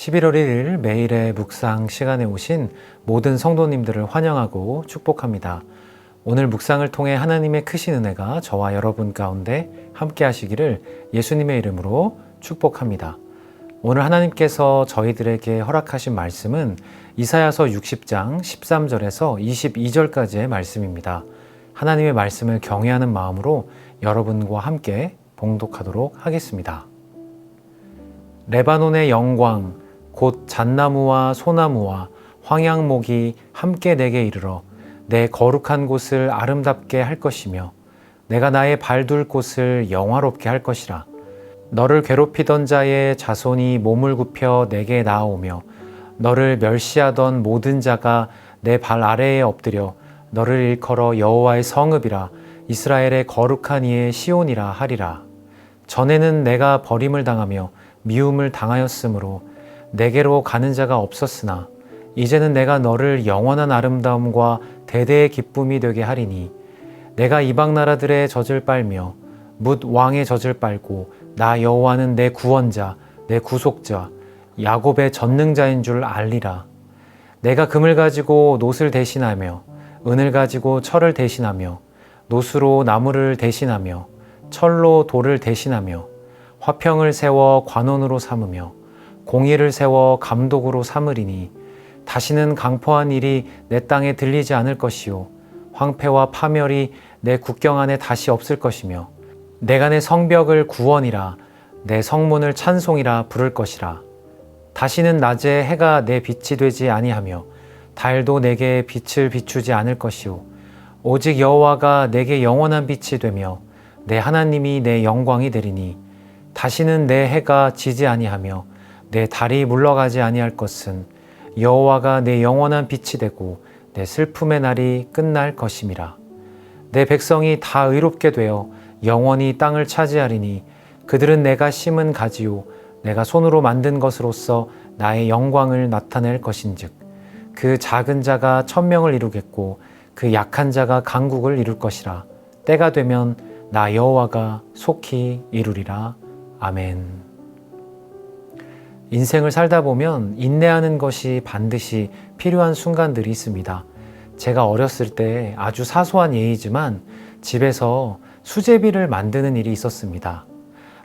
11월 1일 매일의 묵상 시간에 오신 모든 성도님들을 환영하고 축복합니다. 오늘 묵상을 통해 하나님의 크신 은혜가 저와 여러분 가운데 함께 하시기를 예수님의 이름으로 축복합니다. 오늘 하나님께서 저희들에게 허락하신 말씀은 이사야서 60장 13절에서 22절까지의 말씀입니다. 하나님의 말씀을 경외하는 마음으로 여러분과 함께 봉독하도록 하겠습니다. 레바논의 영광 곧 잣나무와 소나무와 황양목이 함께 내게 이르러 내 거룩한 곳을 아름답게 할 것이며 내가 나의 발둘 곳을 영화롭게 할 것이라. 너를 괴롭히던 자의 자손이 몸을 굽혀 내게 나아오며 너를 멸시하던 모든 자가 내 발 아래에 엎드려 너를 일컬어 여호와의 성읍이라 이스라엘의 거룩한 이의 시온이라 하리라. 전에는 내가 버림을 당하며 미움을 당하였으므로 내게로 가는 자가 없었으나 이제는 내가 너를 영원한 아름다움과 대대의 기쁨이 되게 하리니 내가 이방 나라들의 젖을 빨며 뭇 왕의 젖을 빨고 나 여호와는 내 구원자 내 구속자 야곱의 전능자인 줄 알리라. 내가 금을 가지고 놋을 대신하며 은을 가지고 철을 대신하며 놋으로 나무를 대신하며 철로 돌을 대신하며 화평을 세워 관원으로 삼으며 공의를 세워 감독으로 삼으리니 다시는 강포한 일이 내 땅에 들리지 않을 것이요 황폐와 파멸이 내 국경 안에 다시 없을 것이며 내가 내 성벽을 구원이라 내 성문을 찬송이라 부를 것이라. 다시는 낮에 해가 내 빛이 되지 아니하며 달도 내게 빛을 비추지 않을 것이요 오직 여호와가 내게 영원한 빛이 되며 내 하나님이 내 영광이 되리니 다시는 내 해가 지지 아니하며 내 달이 물러가지 아니할 것은 여호와가 내 영원한 빛이 되고 내 슬픔의 날이 끝날 것임이라. 내 백성이 다 의롭게 되어 영원히 땅을 차지하리니 그들은 내가 심은 가지요 내가 손으로 만든 것으로서 나의 영광을 나타낼 것인즉 그 작은 자가 천명을 이루겠고 그 약한 자가 강국을 이룰 것이라. 때가 되면 나 여호와가 속히 이루리라. 아멘. 인생을 살다 보면 인내하는 것이 반드시 필요한 순간들이 있습니다. 제가 어렸을 때 아주 사소한 예이지만 집에서 수제비를 만드는 일이 있었습니다.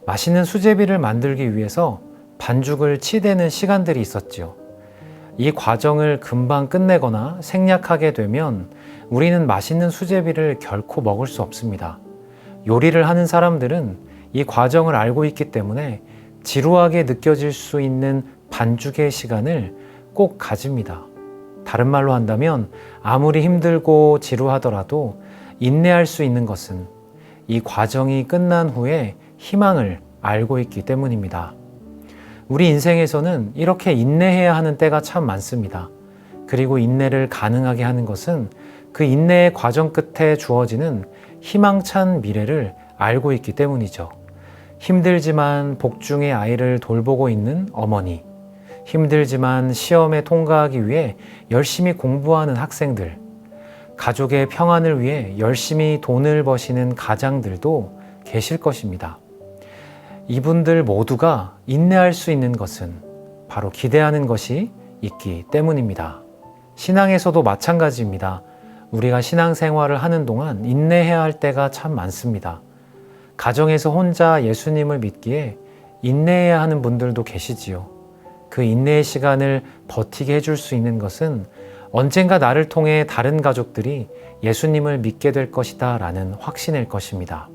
맛있는 수제비를 만들기 위해서 반죽을 치대는 시간들이 있었지요. 이 과정을 금방 끝내거나 생략하게 되면 우리는 맛있는 수제비를 결코 먹을 수 없습니다. 요리를 하는 사람들은 이 과정을 알고 있기 때문에 지루하게 느껴질 수 있는 반죽의 시간을 꼭 가집니다. 다른 말로 한다면 아무리 힘들고 지루하더라도 인내할 수 있는 것은 이 과정이 끝난 후에 희망을 알고 있기 때문입니다. 우리 인생에서는 이렇게 인내해야 하는 때가 참 많습니다. 그리고 인내를 가능하게 하는 것은 그 인내의 과정 끝에 주어지는 희망찬 미래를 알고 있기 때문이죠. 힘들지만 복중의 아이를 돌보고 있는 어머니, 힘들지만 시험에 통과하기 위해 열심히 공부하는 학생들, 가족의 평안을 위해 열심히 돈을 버시는 가장들도 계실 것입니다. 이분들 모두가 인내할 수 있는 것은 바로 기대하는 것이 있기 때문입니다. 신앙에서도 마찬가지입니다. 우리가 신앙생활을 하는 동안 인내해야 할 때가 참 많습니다. 가정에서 혼자 예수님을 믿기에 인내해야 하는 분들도 계시지요. 그 인내의 시간을 버티게 해줄 수 있는 것은 언젠가 나를 통해 다른 가족들이 예수님을 믿게 될 것이다 라는 확신일 것입니다.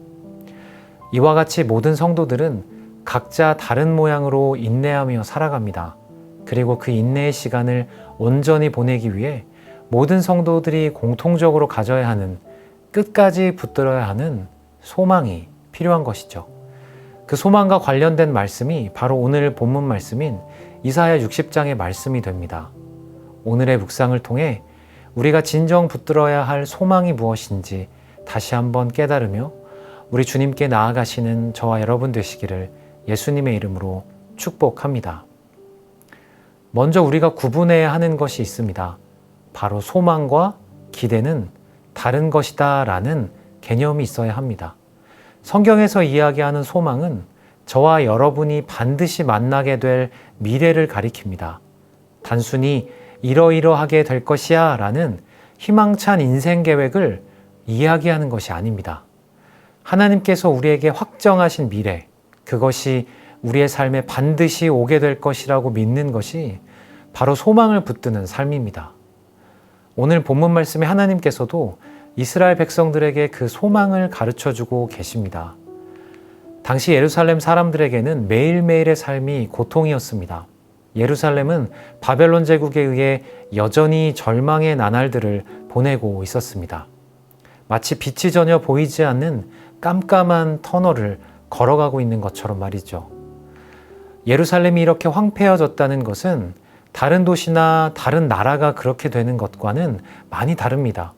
이와 같이 모든 성도들은 각자 다른 모양으로 인내하며 살아갑니다. 그리고 그 인내의 시간을 온전히 보내기 위해 모든 성도들이 공통적으로 가져야 하는, 끝까지 붙들어야 하는 소망이 필요한 것이죠. 그 소망과 관련된 말씀이 바로 오늘 본문 말씀인 이사야 60장의 말씀이 됩니다. 오늘의 묵상을 통해 우리가 진정 붙들어야 할 소망이 무엇인지 다시 한번 깨달으며 우리 주님께 나아가시는 저와 여러분 되시기를 예수님의 이름으로 축복합니다. 먼저 우리가 구분해야 하는 것이 있습니다. 바로 소망과 기대는 다른 것이다 라는 개념이 있어야 합니다. 성경에서 이야기하는 소망은 저와 여러분이 반드시 만나게 될 미래를 가리킵니다. 단순히 이러이러하게 될 것이야 라는 희망찬 인생 계획을 이야기하는 것이 아닙니다. 하나님께서 우리에게 확정하신 미래, 그것이 우리의 삶에 반드시 오게 될 것이라고 믿는 것이 바로 소망을 붙드는 삶입니다. 오늘 본문 말씀에 하나님께서도 이스라엘 백성들에게 그 소망을 가르쳐주고 계십니다. 당시 예루살렘 사람들에게는 매일매일의 삶이 고통이었습니다. 예루살렘은 바벨론 제국에 의해 여전히 절망의 나날들을 보내고 있었습니다. 마치 빛이 전혀 보이지 않는 깜깜한 터널을 걸어가고 있는 것처럼 말이죠. 예루살렘이 이렇게 황폐해졌다는 것은 다른 도시나 다른 나라가 그렇게 되는 것과는 많이 다릅니다.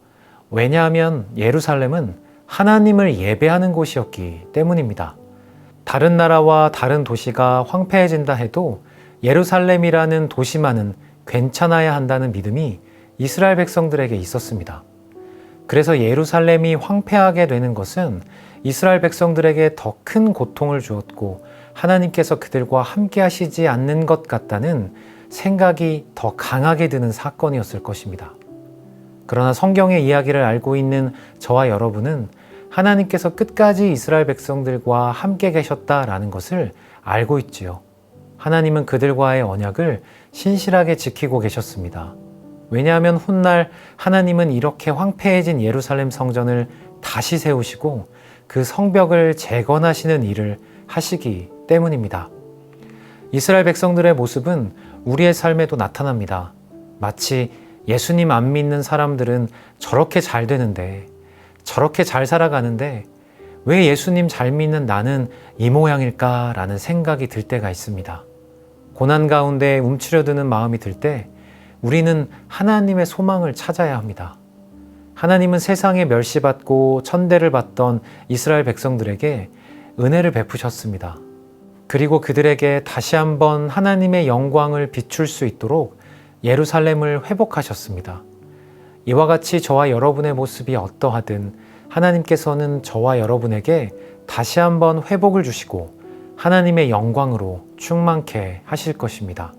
왜냐하면 예루살렘은 하나님을 예배하는 곳이었기 때문입니다. 다른 나라와 다른 도시가 황폐해진다 해도 예루살렘이라는 도시만은 괜찮아야 한다는 믿음이 이스라엘 백성들에게 있었습니다. 그래서 예루살렘이 황폐하게 되는 것은 이스라엘 백성들에게 더 큰 고통을 주었고 하나님께서 그들과 함께 하시지 않는 것 같다는 생각이 더 강하게 드는 사건이었을 것입니다. 그러나 성경의 이야기를 알고 있는 저와 여러분은 하나님께서 끝까지 이스라엘 백성들과 함께 계셨다라는 것을 알고 있지요. 하나님은 그들과의 언약을 신실하게 지키고 계셨습니다. 왜냐하면 훗날 하나님은 이렇게 황폐해진 예루살렘 성전을 다시 세우시고 그 성벽을 재건하시는 일을 하시기 때문입니다. 이스라엘 백성들의 모습은 우리의 삶에도 나타납니다. 마치 예수님 안 믿는 사람들은 저렇게 잘 되는데, 저렇게 잘 살아가는데 왜 예수님 잘 믿는 나는 이 모양일까라는 생각이 들 때가 있습니다. 고난 가운데 움츠려드는 마음이 들 때 우리는 하나님의 소망을 찾아야 합니다. 하나님은 세상에 멸시받고 천대를 받던 이스라엘 백성들에게 은혜를 베푸셨습니다. 그리고 그들에게 다시 한번 하나님의 영광을 비출 수 있도록 예루살렘을 회복하셨습니다. 이와 같이 저와 여러분의 모습이 어떠하든 하나님께서는 저와 여러분에게 다시 한번 회복을 주시고 하나님의 영광으로 충만케 하실 것입니다.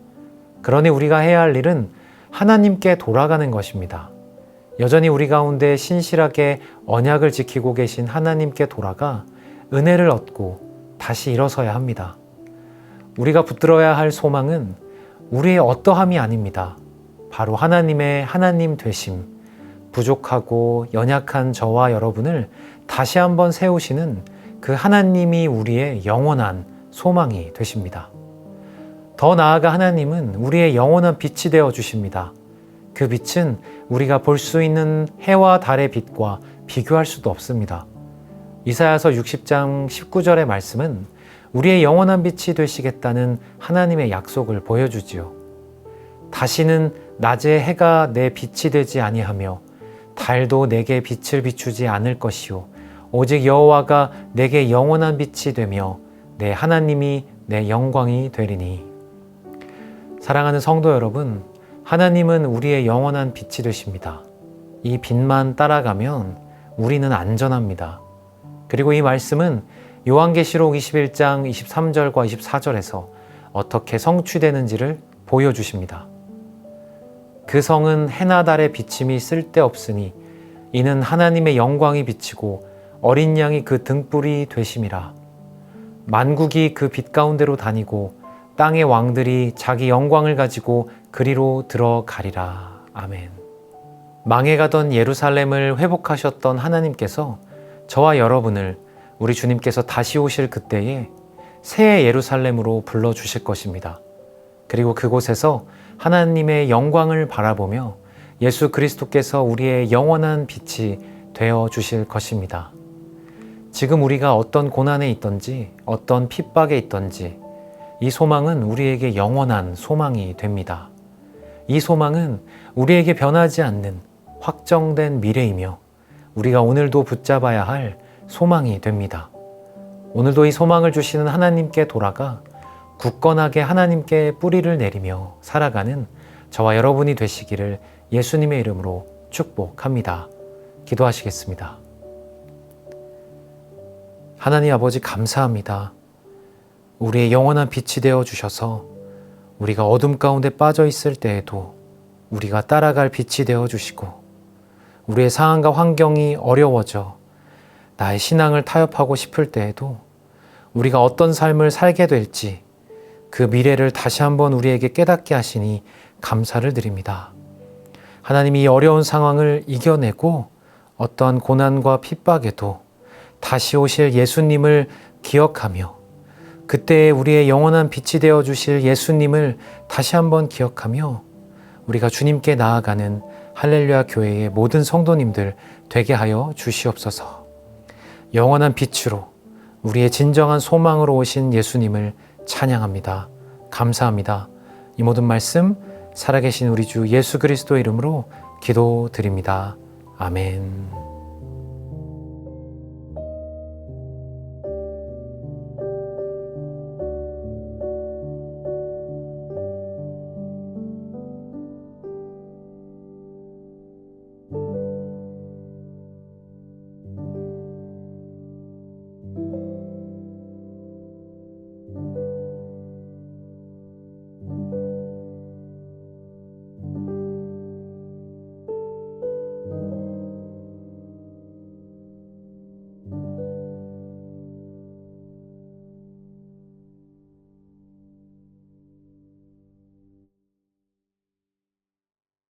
그러니 우리가 해야 할 일은 하나님께 돌아가는 것입니다. 여전히 우리 가운데 신실하게 언약을 지키고 계신 하나님께 돌아가 은혜를 얻고 다시 일어서야 합니다. 우리가 붙들어야 할 소망은 우리의 어떠함이 아닙니다. 바로 하나님의 하나님 되심, 부족하고 연약한 저와 여러분을 다시 한번 세우시는 그 하나님이 우리의 영원한 소망이 되십니다. 더 나아가 하나님은 우리의 영원한 빛이 되어 주십니다. 그 빛은 우리가 볼 수 있는 해와 달의 빛과 비교할 수도 없습니다. 이사야서 60장 19절의 말씀은 우리의 영원한 빛이 되시겠다는 하나님의 약속을 보여주지요. 다시는 낮에 해가 내 빛이 되지 아니하며 달도 내게 빛을 비추지 않을 것이요 오직 여호와가 내게 영원한 빛이 되며 내 하나님이 내 영광이 되리니. 사랑하는 성도 여러분, 하나님은 우리의 영원한 빛이 되십니다. 이 빛만 따라가면 우리는 안전합니다. 그리고 이 말씀은 요한계시록 21장 23절과 24절에서 어떻게 성취되는지를 보여주십니다. 그 성은 해나 달의 비침이 쓸데없으니 이는 하나님의 영광이 비치고 어린 양이 그 등불이 되심이라. 만국이 그 빛 가운데로 다니고 땅의 왕들이 자기 영광을 가지고 그리로 들어가리라. 아멘. 망해가던 예루살렘을 회복하셨던 하나님께서 저와 여러분을 우리 주님께서 다시 오실 그때에 새 예루살렘으로 불러주실 것입니다. 그리고 그곳에서 하나님의 영광을 바라보며 예수 그리스도께서 우리의 영원한 빛이 되어 주실 것입니다. 지금 우리가 어떤 고난에 있든지 어떤 핍박에 있든지 이 소망은 우리에게 영원한 소망이 됩니다. 이 소망은 우리에게 변하지 않는 확정된 미래이며 우리가 오늘도 붙잡아야 할 소망이 됩니다. 오늘도 이 소망을 주시는 하나님께 돌아가 굳건하게 하나님께 뿌리를 내리며 살아가는 저와 여러분이 되시기를 예수님의 이름으로 축복합니다. 기도하시겠습니다. 하나님 아버지 감사합니다. 우리의 영원한 빛이 되어 주셔서 우리가 어둠 가운데 빠져 있을 때에도 우리가 따라갈 빛이 되어 주시고, 우리의 상황과 환경이 어려워져 나의 신앙을 타협하고 싶을 때에도 우리가 어떤 삶을 살게 될지 그 미래를 다시 한번 우리에게 깨닫게 하시니 감사를 드립니다. 하나님이 이 어려운 상황을 이겨내고 어떠한 고난과 핍박에도 다시 오실 예수님을 기억하며, 그때 우리의 영원한 빛이 되어 주실 예수님을 다시 한번 기억하며 우리가 주님께 나아가는 할렐루야 교회의 모든 성도님들 되게 하여 주시옵소서. 영원한 빛으로 우리의 진정한 소망으로 오신 예수님을 찬양합니다. 감사합니다. 이 모든 말씀 살아계신 우리 주 예수 그리스도의 이름으로 기도드립니다. 아멘.